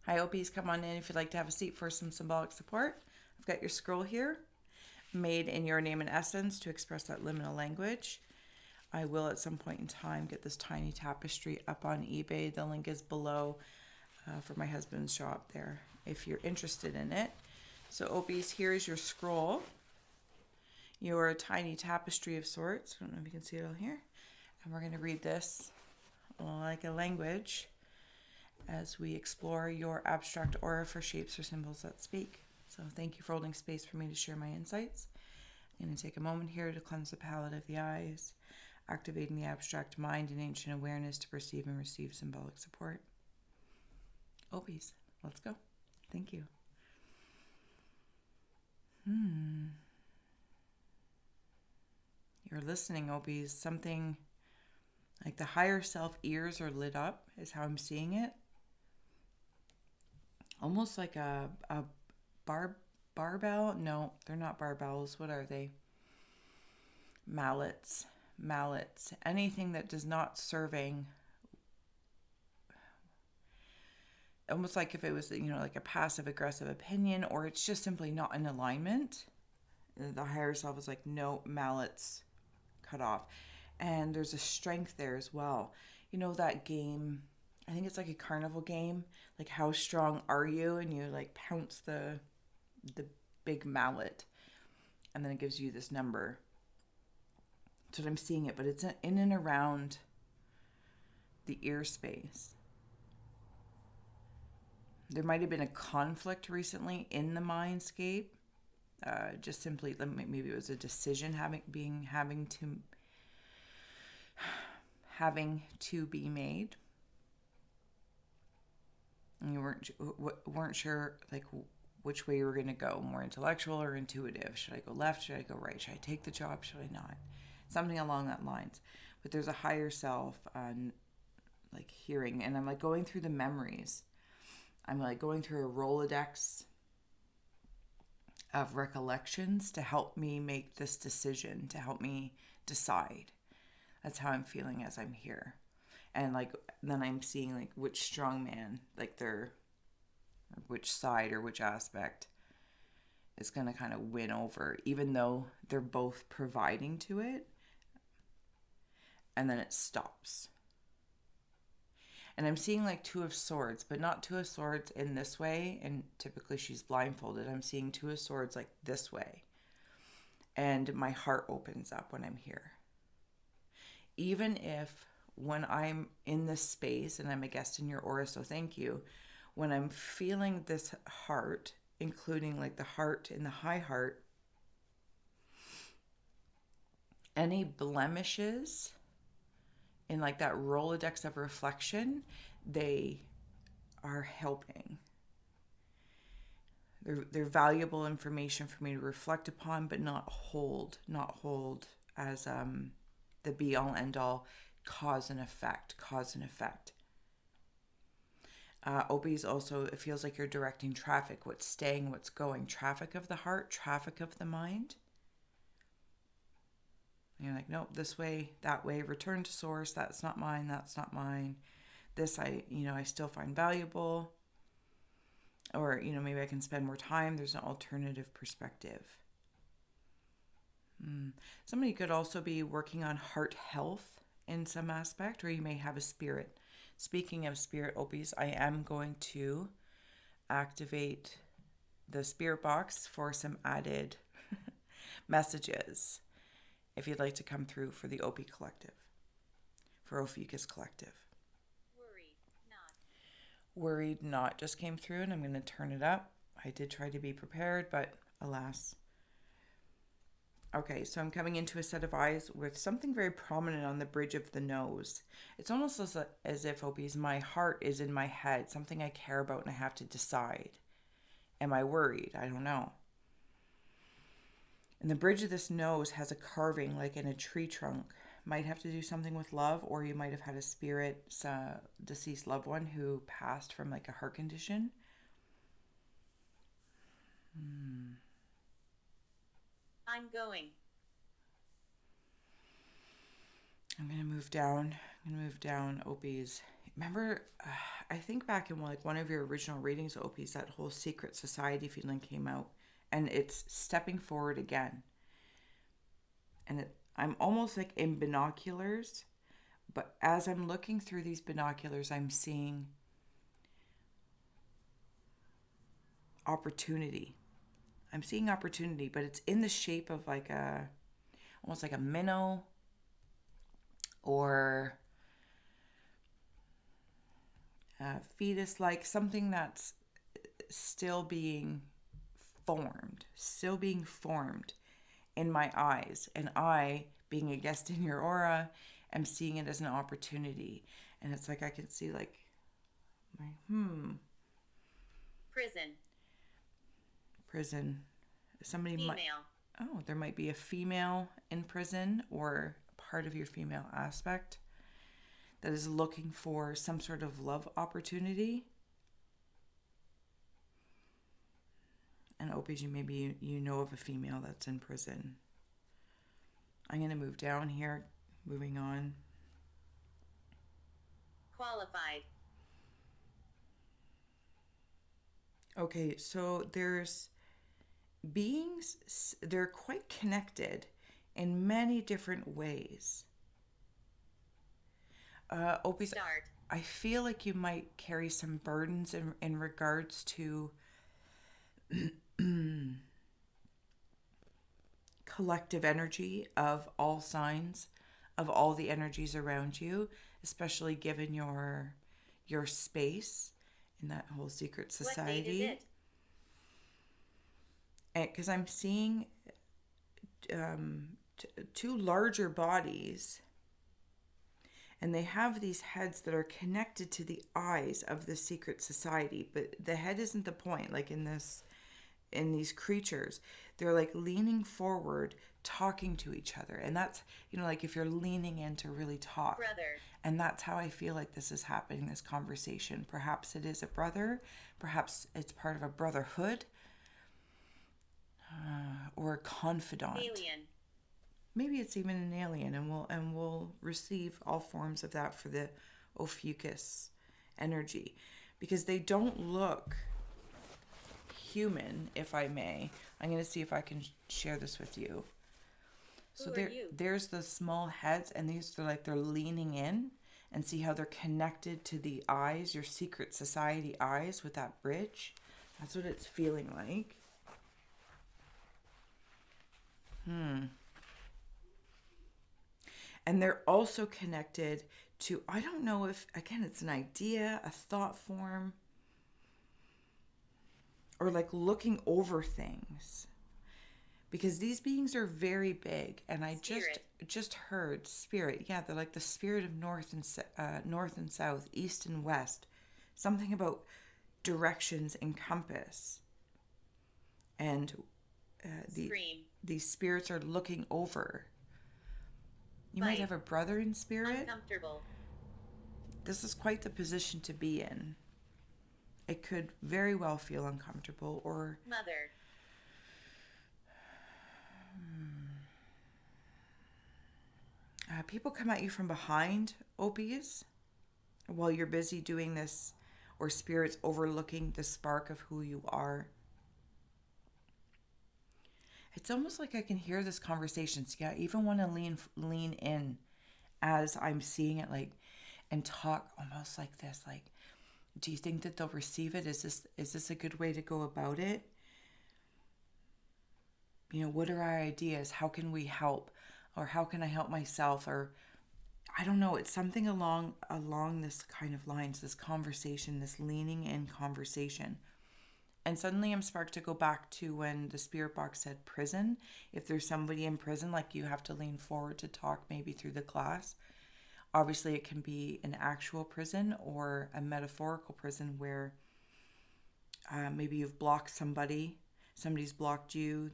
Hi, Ophies, come on in if you'd like to have a seat for some symbolic support. I've got your scroll here, made in your name and essence to express that liminal language. I will at some point in time get this tiny tapestry up on eBay. The link is below for my husband's shop there if you're interested in it. So Ophies, here's your scroll. Your tiny tapestry of sorts. I don't know if you can see it all here. And we're going to read this like a language as we explore your abstract aura for shapes or symbols that speak. So thank you for holding space for me to share my insights. I'm going to take a moment here to cleanse the palette of the eyes, activating the abstract mind and ancient awareness to perceive and receive symbolic support. Ophies, let's go. Thank you. You're listening, Ophies. Something like the higher self ears are lit up is how I'm seeing it. Almost like a barbell. No, they're not barbells. What are they? Mallets. Anything that does not serving. Almost like if it was, like a passive aggressive opinion, or it's just simply not in alignment. The higher self is like, no, mallets, cut off. And there's a strength there as well. You know that game, I think it's like a carnival game, like how strong are you? And you like pounce the big mallet, and then it gives you this number. That's what I'm seeing it, but it's in and around the ear space. There might have been a conflict recently in the mindscape. Just simply, maybe it was a decision having to be made, and you weren't sure like which way you were going to go, more intellectual or intuitive. Should I go left? Should I go right? Should I take the job? Should I not? Something along that lines. But there's a higher self, like hearing, and I'm like going through the memories. I'm like going through a Rolodex of recollections to help me make this decision, to help me decide. That's how I'm feeling as I'm here. And like then I'm seeing like which strongman, like which side or which aspect is going to kind of win over, even though they're both providing to it. And then it stops. And I'm seeing like Two of Swords, but not Two of Swords in this way. And typically she's blindfolded. I'm seeing Two of Swords like this way. And my heart opens up when I'm here. Even if when I'm in this space, and I'm a guest in your aura, so thank you, when I'm feeling this heart, including like the heart and the high heart, any blemishes in like that Rolodex of reflection, they are helping. They're valuable information for me to reflect upon, but not hold as the be all end all, cause and effect. Ophies also, it feels like you're directing traffic, what's staying, what's going, traffic of the heart, traffic of the mind. And you're like, nope, this way, that way, return to source. That's not mine. This I still find valuable. Or, maybe I can spend more time. There's an alternative perspective. Somebody could also be working on heart health in some aspect, or you may have a spirit. Speaking of spirit, Ophies, I am going to activate the spirit box for some added messages if you'd like to come through for the Ophi Collective, for Ophiuchus Collective. Worried not just came through, and I'm going to turn it up. I did try to be prepared, but alas. Okay, so I'm coming into a set of eyes with something very prominent on the bridge of the nose. It's almost as if, Ophies, my heart is in my head, something I care about and I have to decide. Am I worried? I don't know. And the bridge of this nose has a carving like in a tree trunk. Might have to do something with love, or you might have had a spirit, deceased loved one who passed from like a heart condition. I'm going. I'm going to move down, Ophies. remember, I think back in like one of your original readings, Opie's, that whole secret society feeling came out, and it's stepping forward again. And I'm almost like in binoculars, but as I'm looking through these binoculars, I'm seeing opportunity. I'm seeing opportunity, but it's in the shape of like almost like a minnow or a fetus, like something that's still being formed in my eyes. And I, being a guest in your aura, am seeing it as an opportunity. And it's like I can see like, prison. Somebody female. There might be a female in prison or part of your female aspect that is looking for some sort of love opportunity. And Opie, maybe you know of a female that's in prison. I'm going to move down here, moving on. Qualified. Okay, so there's beings, they're quite connected in many different ways. Opie, Start. I feel like you might carry some burdens in regards to collective energy of all signs, of all the energies around you, especially given your space in that whole secret society. What date is it? Because I'm seeing two larger bodies, and they have these heads that are connected to the eyes of the secret society, but the head isn't the point. Like in these creatures, they're like leaning forward, talking to each other. And that's, like if you're leaning in to really talk. Brother. And that's how I feel like this is happening, this conversation. Perhaps it is a brother, perhaps it's part of a brotherhood, or a confidant. Alien. Maybe it's even an alien, and we'll receive all forms of that for the Ophiuchus energy, because they don't look human, if I may. I'm going to see if I can share this with you. So there's the small heads, and they're leaning in, and see how they're connected to the eyes, your secret society eyes with that bridge. That's what it's feeling like. And they're also connected to, I don't know if, again, it's an idea, a thought form, or like looking over things. Because these beings are very big, and I just heard spirit. Yeah, they're like the spirit of north and south, east and west. Something about directions and compass. And these spirits are looking over. You might have a brother in spirit. Uncomfortable. This is quite the position to be in. It could very well feel uncomfortable, or mother. People come at you from behind, Opies, while you're busy doing this, or spirits overlooking the spark of who you are. It's almost like I can hear this conversation. So yeah, I even want to lean in as I'm seeing it, like, and talk almost like this. Like, do you think that they'll receive it? Is this a good way to go about it? What are our ideas? How can we help? Or how can I help myself? Or I don't know. It's something along this kind of lines, this conversation, this leaning in conversation. And suddenly I'm sparked to go back to when the spirit box said prison. If there's somebody in prison, like, you have to lean forward to talk maybe through the class. Obviously, it can be an actual prison or a metaphorical prison where maybe you've blocked somebody's blocked you,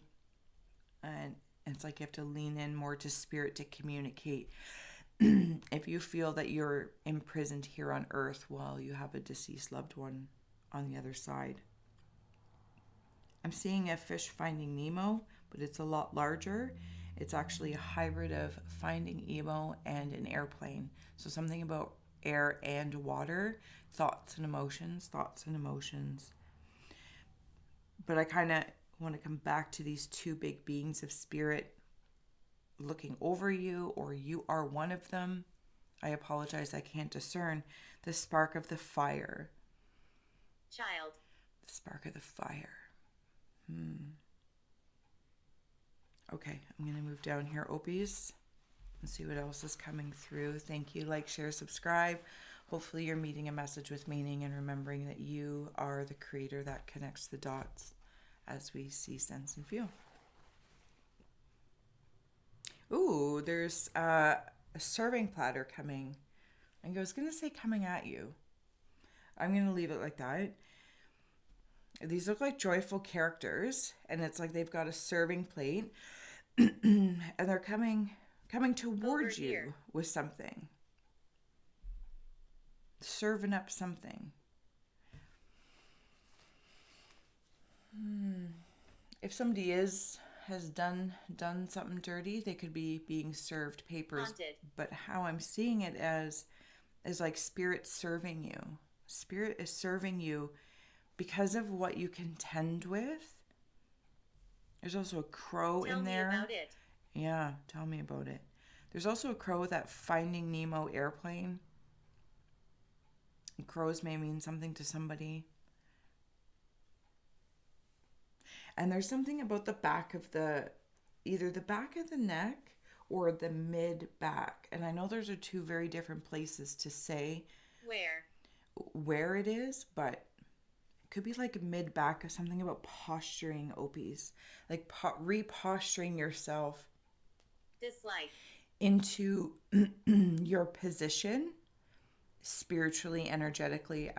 and it's like you have to lean in more to spirit to communicate. If you feel that you're imprisoned here on earth while you have a deceased loved one on the other side. I'm seeing a fish finding Nemo, but it's a lot larger. It's actually a hybrid of Finding Nemo and an airplane. So something about air and water, thoughts and emotions. But I kind of want to come back to these two big beings of spirit looking over you, or you are one of them. I apologize, I can't discern the spark of the fire. Child. The spark of the fire. Okay, I'm going to move down here, Ophiuchus, and see what else is coming through. Thank you. Like, share, subscribe. Hopefully you're meeting a message with meaning and remembering that you are the creator that connects the dots as we see, sense, and feel. Ooh, there's a serving platter coming. I was going to say coming at you. I'm going to leave it like that. These look like joyful characters, and it's like they've got a serving plate, and they're coming towards you with something. Serving up something. If somebody has done something dirty, they could be being served papers. Haunted. But how I'm seeing it as like spirit serving you. Spirit is serving you because of what you contend with. There's also a crow in there. Tell me about it. Yeah, tell me about it. There's also a crow with that Finding Nemo airplane. And crows may mean something to somebody. And there's something about the back of either the back of the neck or the mid back. And I know those are two very different places to say where it is, but it could be like mid back or something about posturing, Ophiuchus. Like reposturing yourself. Dislike. Into your position, spiritually, energetically,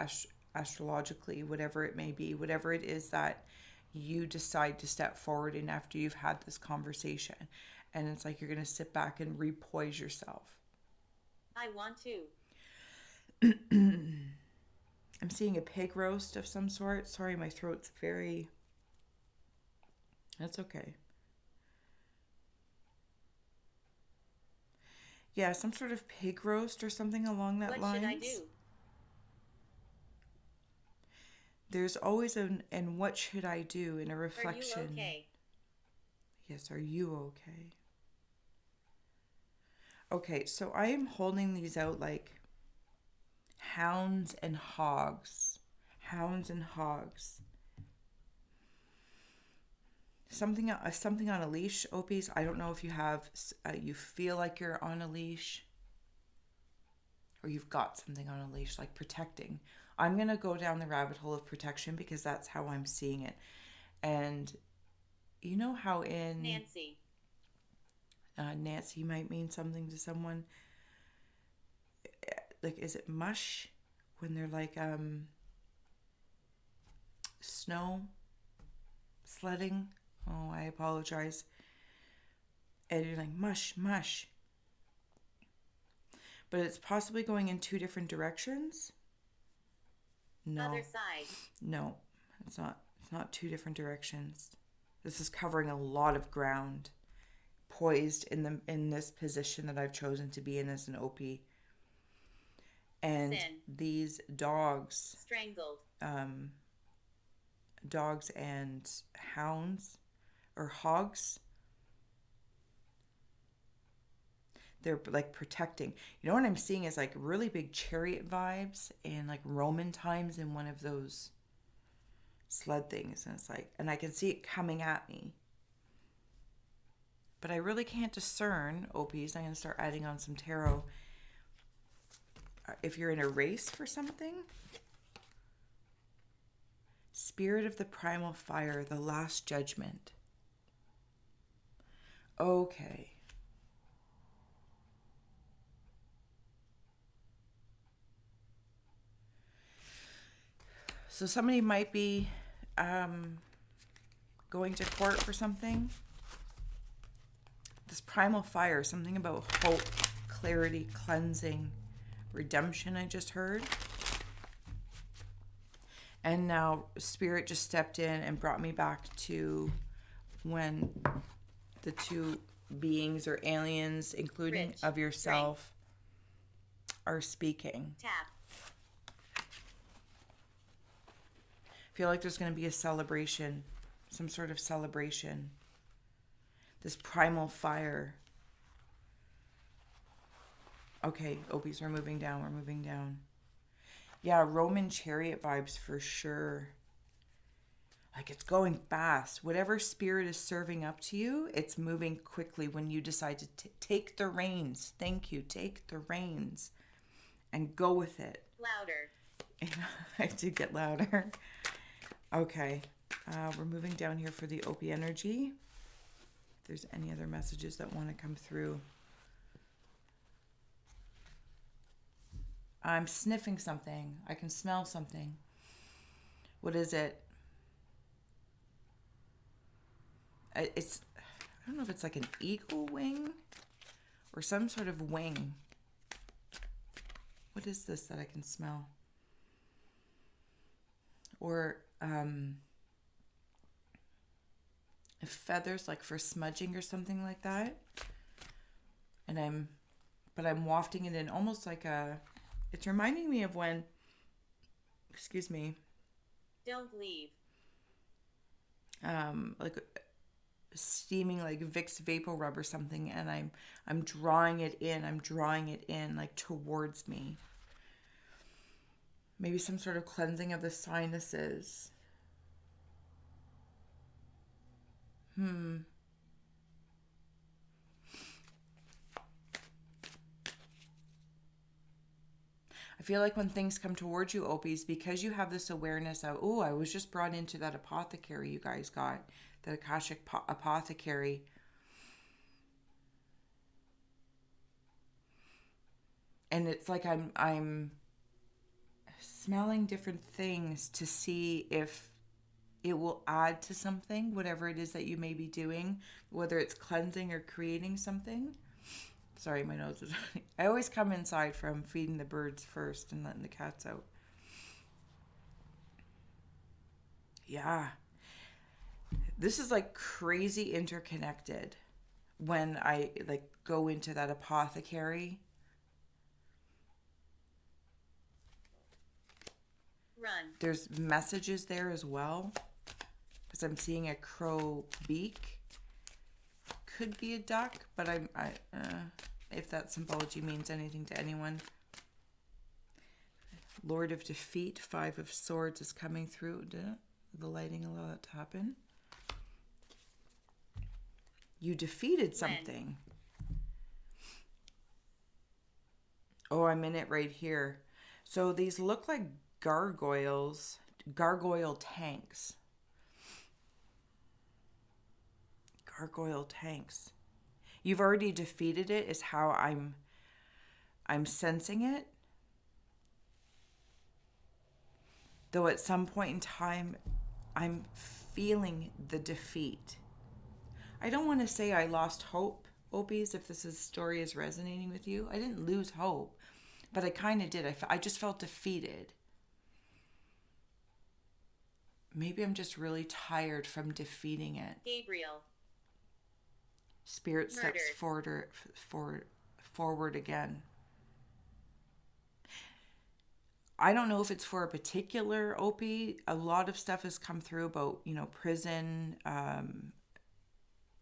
astrologically, whatever it may be, whatever it is that you decide to step forward in after you've had this conversation. And it's like you're going to sit back and repoise yourself. I want to. I'm seeing a pig roast of some sort. Sorry, my throat's very... That's okay. Yeah, some sort of pig roast or something along that lines. What should I do? There's always and what should I do in a reflection. Are you okay? Yes, are you okay? Okay, so I am holding these out like hounds and hogs. Hounds and hogs. Something on a leash, Ophiuchus. I don't know if you have, you feel like you're on a leash, or you've got something on a leash, like protecting. I'm going to go down the rabbit hole of protection because that's how I'm seeing it. And you know how in... Nancy. Nancy might mean something to someone. Like, is it mush? When they're like, snow sledding? Oh, I apologize. And you're like, mush, mush. But it's possibly going in two different directions. No. Other side. No, it's not. It's not two different directions. This is covering a lot of ground. Poised in this position that I've chosen to be in as an OP. And Sin. These dogs. Strangled. Dogs and hounds or hogs. They're like protecting. You know what I'm seeing is like really big chariot vibes and like Roman times in one of those sled things. And it's like, and I can see it coming at me. But I really can't discern, Ophiuchus. I'm going to start adding on some tarot. If you're in a race for something. Spirit of the primal fire, the last judgment. Okay. So somebody might be going to court for something. This primal fire, something about hope, clarity, cleansing, redemption I just heard. And now Spirit just stepped in and brought me back to when the two beings or aliens, including Rich. of yourself, are speaking. Tap. I feel like there's going to be a celebration, some sort of celebration. This primal fire. Okay, Ophies, we're moving down. We're moving down. Yeah, Roman chariot vibes for sure. Like it's going fast. Whatever spirit is serving up to you, it's moving quickly when you decide to take the reins. Thank you. Take the reins and go with it. Louder. I did get louder. Okay. We're moving down here for the Opie energy. If there's any other messages that want to come through. I'm sniffing something. I can smell something. What is it? I don't know if it's like an eagle wing or some sort of wing. What is this that I can smell? Or feathers, like for smudging or something like that. And I'm wafting it in almost like it's reminding me of when, excuse me. Don't leave. Like steaming like Vicks Vapor Rub or something, and I'm drawing it in like towards me. Maybe some sort of cleansing of the sinuses. I feel like when things come towards you, Ophies, because you have this awareness of, oh, I was just brought into that apothecary you guys got, that Akashic apothecary. And it's like I'm smelling different things to see if it will add to something, whatever it is that you may be doing, whether it's cleansing or creating something. Sorry, my nose is running. I always come inside from feeding the birds first and letting the cats out. Yeah. This is like crazy interconnected when I like go into that apothecary. Run. There's messages there as well, because I'm seeing a crow beak. Could be a duck, but if that symbology means anything to anyone. Lord of Defeat, 5 of Swords is coming through. Did the lighting allow that to happen? You defeated something. Oh, I'm in it right here. So these look like gargoyle tanks. Gargoyle tanks. You've already defeated it is how I'm sensing it. Though at some point in time I'm feeling the defeat. I don't want to say I lost hope, Ophies, if this story is resonating with you. I didn't lose hope, but I kind of did. I just felt defeated. Maybe I'm just really tired from defeating it. Gabriel. Spirit steps forward again. I don't know if it's for a particular Opie. A lot of stuff has come through about, prison,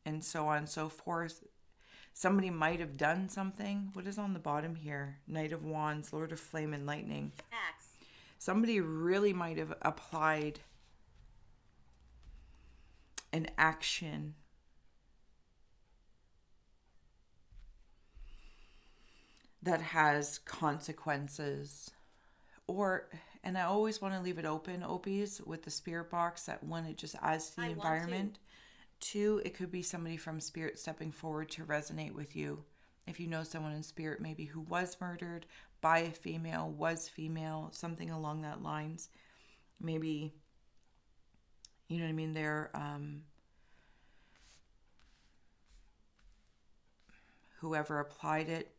and so on and so forth. Somebody might have done something. What is on the bottom here? Knight of Wands, Lord of Flame and Lightning. Axe. Somebody really might have applied an action that has consequences. And I always want to leave it open, Ophies, with the spirit box, that one, it just adds to the environment. 2, it could be somebody from spirit stepping forward to resonate with you. If you know someone in spirit maybe who was murdered by a female, was female, something along that lines. Maybe, you know what I mean, they're whoever applied it,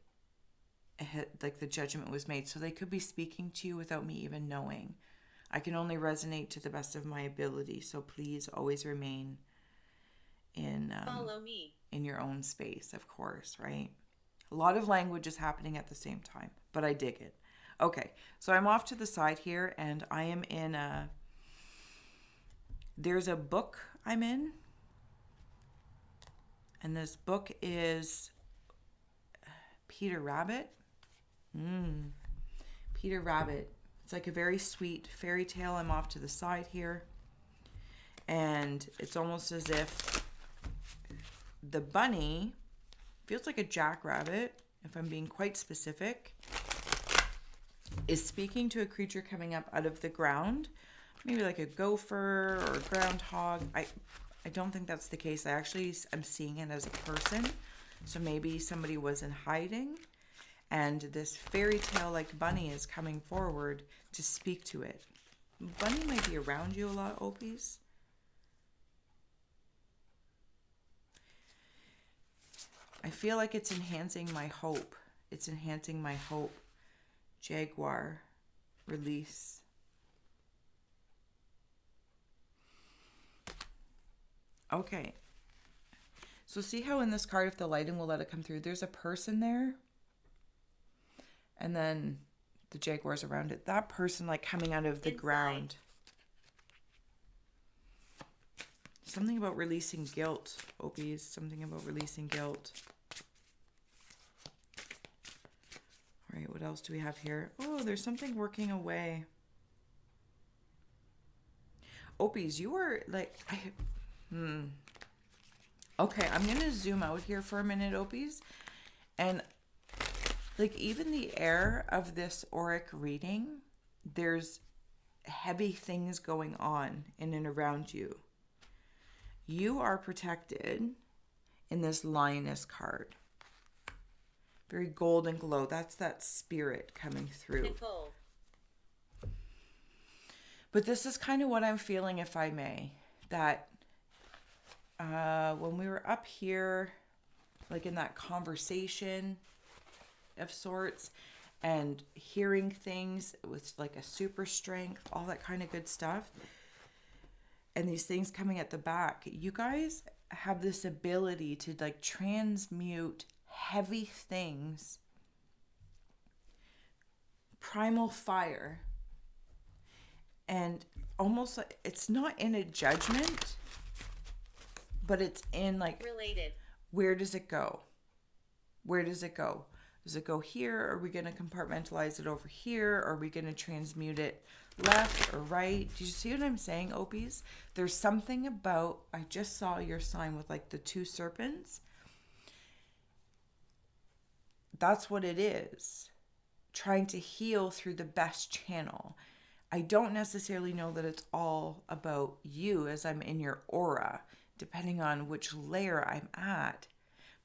like the judgment was made. So they could be speaking to you without me even knowing. I can only resonate to the best of my ability. So please always remain in Follow me. In your own space, of course, right? A lot of language is happening at the same time, but I dig it. Okay, so I'm off to the side here, and I am in there's a book I'm in, and this book is Peter Rabbit. Peter Rabbit. It's like a very sweet fairy tale. I'm off to the side here, and it's almost as if the bunny feels like a jackrabbit, if I'm being quite specific, is speaking to a creature coming up out of the ground, maybe like a gopher or a groundhog. I don't think that's the case. I'm seeing it as a person, so maybe somebody was in hiding, and this fairy tale like bunny is coming forward to speak to it. Bunny might be around you a lot, Opies. I feel like it's enhancing my hope. It's enhancing my hope. Jaguar. Release. Okay. So see how in this card, if the lighting will let it come through, there's a person there. And then the jaguars around it. That person like coming out of the ground. Something about releasing guilt, Opies. Something about releasing guilt. All right, what else do we have here? Oh, there's something working away. Opies, you are like... Okay, I'm going to zoom out here for a minute, Opies. And like even the air of this auric reading, there's heavy things going on in and around you. You are protected in this lioness card. Very golden glow. That's that spirit coming through. Nicole. But this is kind of what I'm feeling, if I may. That when we were up here, like in that conversation of sorts, and hearing things with like a super strength, all that kind of good stuff, and these things coming at the back, you guys have this ability to like transmute heavy things, primal fire, and almost like it's not in a judgment, but it's in like Related. Where does it go? Where does it go? Does it go here? Are we going to compartmentalize it over here? Are we going to transmute it left or right? Do you see what I'm saying, Opies? There's something about, I just saw your sign with like the two serpents. That's what it is. Trying to heal through the best channel. I don't necessarily know that it's all about you as I'm in your aura, depending on which layer I'm at.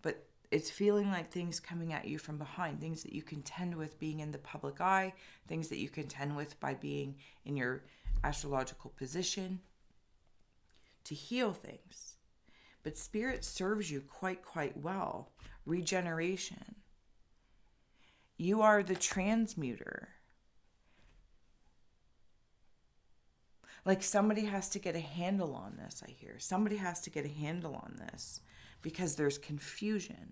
But it's feeling like things coming at you from behind, things that you contend with being in the public eye, things that you contend with by being in your astrological position, to heal things. But spirit serves you quite well. Regeneration. You are the transmuter. Like somebody has to get a handle on this, I hear. Somebody has to get a handle on this because there's confusion.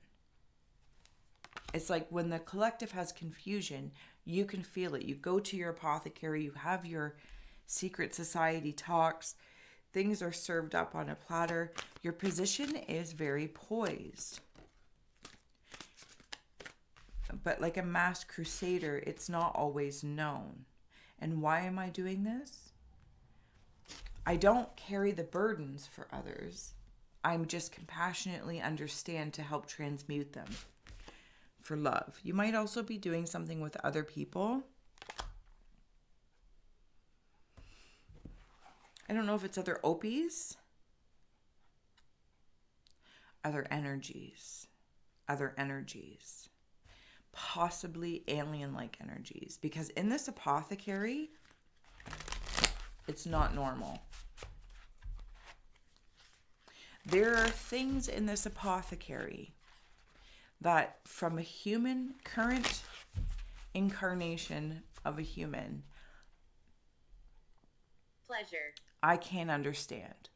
It's like when the collective has confusion, you can feel it. You go to your apothecary, you have your secret society talks, things are served up on a platter. Your position is very poised. But like a masked crusader, it's not always known. And why am I doing this? I don't carry the burdens for others. I'm just compassionately understand to help transmute them for love. You might also be doing something with other people. I don't know if it's other Opies, other energies, possibly alien-like energies. Because in this apothecary, it's not normal. There are things in this apothecary that from a human, current incarnation of a human, Pleasure. I can't understand.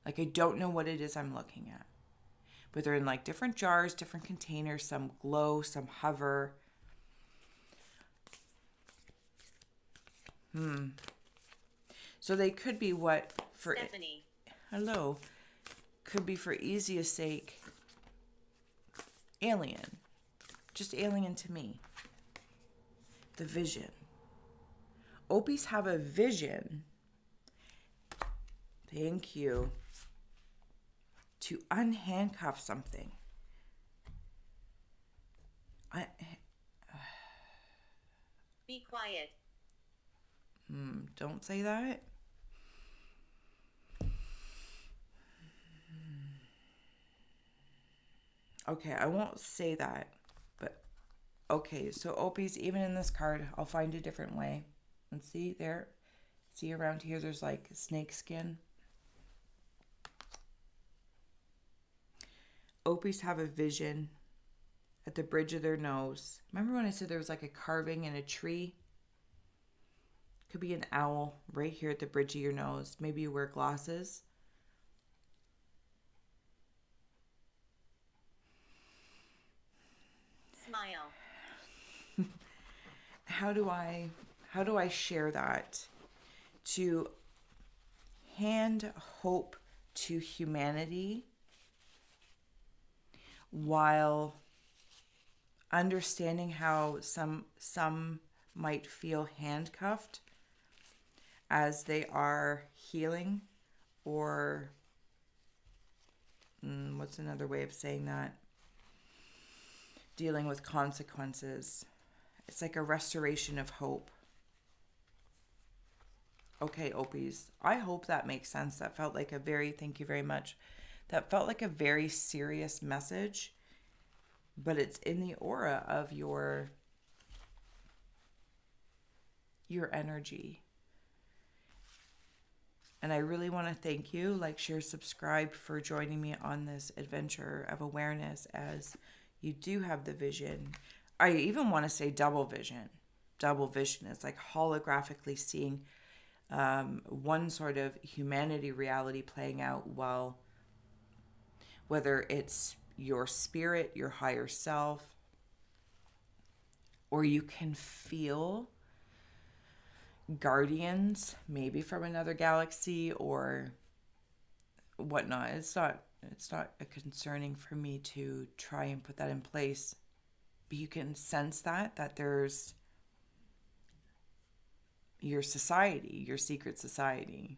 Like, I don't know what it is I'm looking at. but they're in like different jars, different containers. Some glow, some hover. So they could be what for Stephanie. hello, could be for easiest sake alien. Just alien to me. The vision. Opies have a vision. Thank you. To unhandcuff something. Be quiet. Don't say that. Okay, I won't say that. But okay, so Opies, even in this card, I'll find a different way. And see there? See around here, there's like snake skin. Opies have a vision at the bridge of their nose. Remember when I said there was like a carving in a tree? Could be an owl right here at the bridge of your nose. Maybe you wear glasses. Smile. How do I share that? To hand hope to humanity while understanding how some might feel handcuffed as they are healing, or what's another way of saying that? Dealing with consequences. It's like a restoration of hope. Okay, Opies. I hope that makes sense. That felt like thank you very much. That felt like a very serious message, but it's in the aura of your energy. And I really want to thank you, like, share, subscribe for joining me on this adventure of awareness, as you do have the vision. I even want to say double vision. Double vision is like holographically seeing one sort of humanity reality playing out, while whether it's your spirit, your higher self, or you can feel guardians, maybe from another galaxy or whatnot. It's not a concerning for me to try and put that in place, but you can sense that there's your society, your secret society,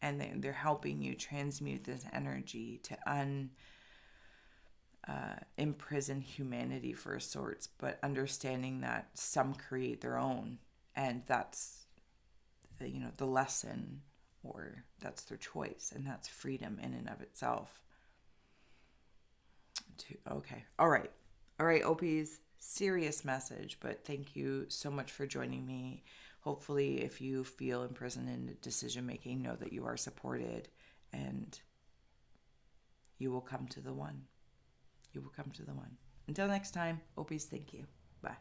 and they're helping you transmute this energy to imprison humanity for sorts, but understanding that some create their own, and that's the lesson, or that's their choice, and that's freedom in and of itself. Okay, all right, Opies, serious message, but thank you so much for joining me. Hopefully, if you feel imprisoned in decision making, know that you are supported, and you will come to the one. You will come to the one. Until next time, Opies, thank you. Bye.